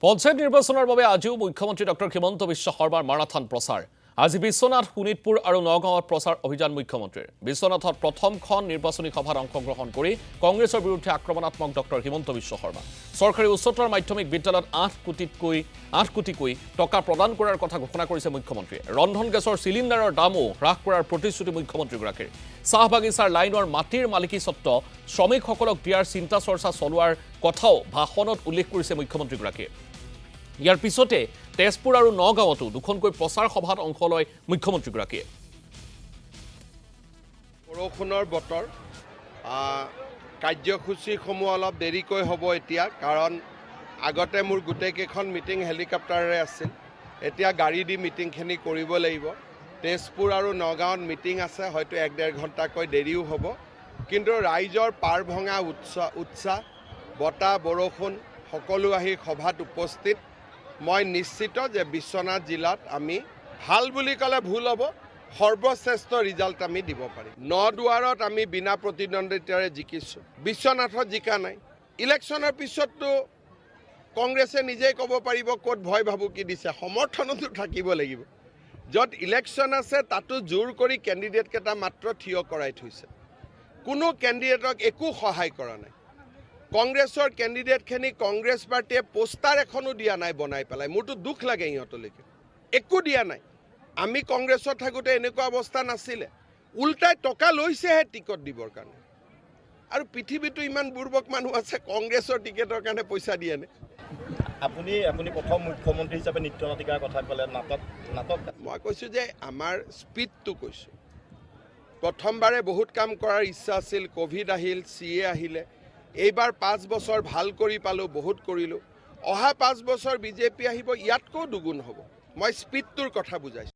পঞ্চায়ত নিৰ্বাচনৰ বাবে আজিও মুখ্যমন্ত্ৰী ডক্টৰ হিমন্ত বিশ্ব শৰ্মাৰ মাৰাথন প্ৰচাৰ। আজি বিশ্বনাথ, শোণিতপুৰ আৰু নগাঁৱত প্ৰচাৰ অভিযান মুখ্যমন্ত্ৰীৰ। বিশ্বনাথত প্ৰথমখন নিৰ্বাচনী সভাত অংশগ্ৰহণ কৰি কংগ্ৰেছৰ বিৰুদ্ধে আক্ৰমণাত্মক ডক্টৰ হিমন্ত বিশ্ব শৰ্মা। চৰকাৰী উচ্চতৰ মাধ্যমিক বিদ্যালয়ত ৮ কোটিকৈ টকা প্ৰদান কৰাৰ কথা ঘোষণা কৰিছে মুখ্যমন্ত্ৰীয়ে। ৰন্ধন গেছৰ চিলিণ্ডাৰৰ দামো হ্ৰাস কৰাৰ প্ৰতিশ্ৰুতি মুখ্যমন্ত্ৰীগৰাকীৰ। চাহ বাগিচাৰ লাইনৰ মাটিৰ মালিকী স্বত্ব শ্ৰমিকসকলক দিয়াৰ চিন্তা চৰ্চা চলোৱাৰ কথাও ভাষণত উল্লেখ কৰিছে মুখ্যমন্ত্ৰীগৰাকীয়ে। ইয়াৰ পিছতে তেজপুৰ আৰু নগাঁৱতো দুখনকৈ প্ৰচাৰ সভাত অংশ লয় মুখ্যমন্ত্ৰীগৰাকীয়ে। বৰষুণৰ বতৰ, কাৰ্যসূচীসমূহ অলপ দেৰিকৈ হ'ব এতিয়া, কাৰণ আগতে মোৰ গোটেইকেইখন মিটিং হেলিকপ্টাৰেৰে আছিল। এতিয়া গাড়ী দি মিটিংখিনি কৰিব লাগিব। তেজপুৰ আৰু নগাঁৱত মিটিং আছে, হয়তো ১-১.৫ ঘণ্টাকৈ দেৰিও হ'ব। কিন্তু ৰাইজৰ পাৰ ভঙা উৎসাহ, বতাহ বৰষুণ সকলো আহি সভাত উপস্থিত। মই নিশ্চিত যে বিশ্বনাথ জিলাত আমি ভাল বুলি ক'লে ভুল হ'ব, সৰ্বশ্ৰেষ্ঠ ৰিজাল্ট আমি দিব পাৰিম। নদুৱাৰত আমি বিনা প্ৰতিদ্বন্দ্বিতাৰে জিকিছোঁ, বিশ্বনাথত জিকা নাই। ইলেকশ্যনৰ পিছততো কংগ্ৰেছে নিজেই ক'ব পাৰিব ক'ত ভয় ভাবুকি দিছে। সমৰ্থনতো থাকিব লাগিব। য'ত ইলেকশ্যন আছে তাতো জোৰ কৰি কেণ্ডিডেটকেইটা মাত্ৰ থিয় কৰাই থৈছে। কোনো কেণ্ডিডেটক একো সহায় কৰা নাই। কংগ্ৰেছৰ কেণ্ডিডেটখিনি কংগ্ৰেছ পাৰ্টীয়ে পোষ্টাৰ এখনো দিয়া নাই বনাই পেলাই। মোৰতো দুখ লাগে ইহঁতলৈকে, একো দিয়া নাই। আমি কংগ্ৰেছত থাকোঁতে এনেকুৱা অৱস্থা নাছিলে। উল্টাই টকা লৈছেহে টিকট দিবৰ কাৰণে। আৰু পৃথিৱীতো ইমান বুৰ্বক মানুহ আছে, কংগ্ৰেছৰ টিকেটৰ কাৰণে পইচা দিয়ে নে? আপুনি প্ৰথম মুখ্যমন্ত্ৰী হিচাপে নৃত্য নাটিকাৰ কথা ক'লে, নাটক মই কৈছোঁ যে আমাৰ স্পীডটো কৈছোঁ। প্ৰথমবাৰে বহুত কাম কৰাৰ ইচ্ছা আছিল, ক'ভিড আহিল, CA আহিলে। এইবাৰ 5 বছৰ ভাল কৰি পালোঁ, বহুত কৰিলোঁ। অহা 5 বছৰ বিজেপি আহিব, ইয়াতকৈও দুগুণ হ'ব। মই স্পীডটোৰ কথা বুজাইছোঁ।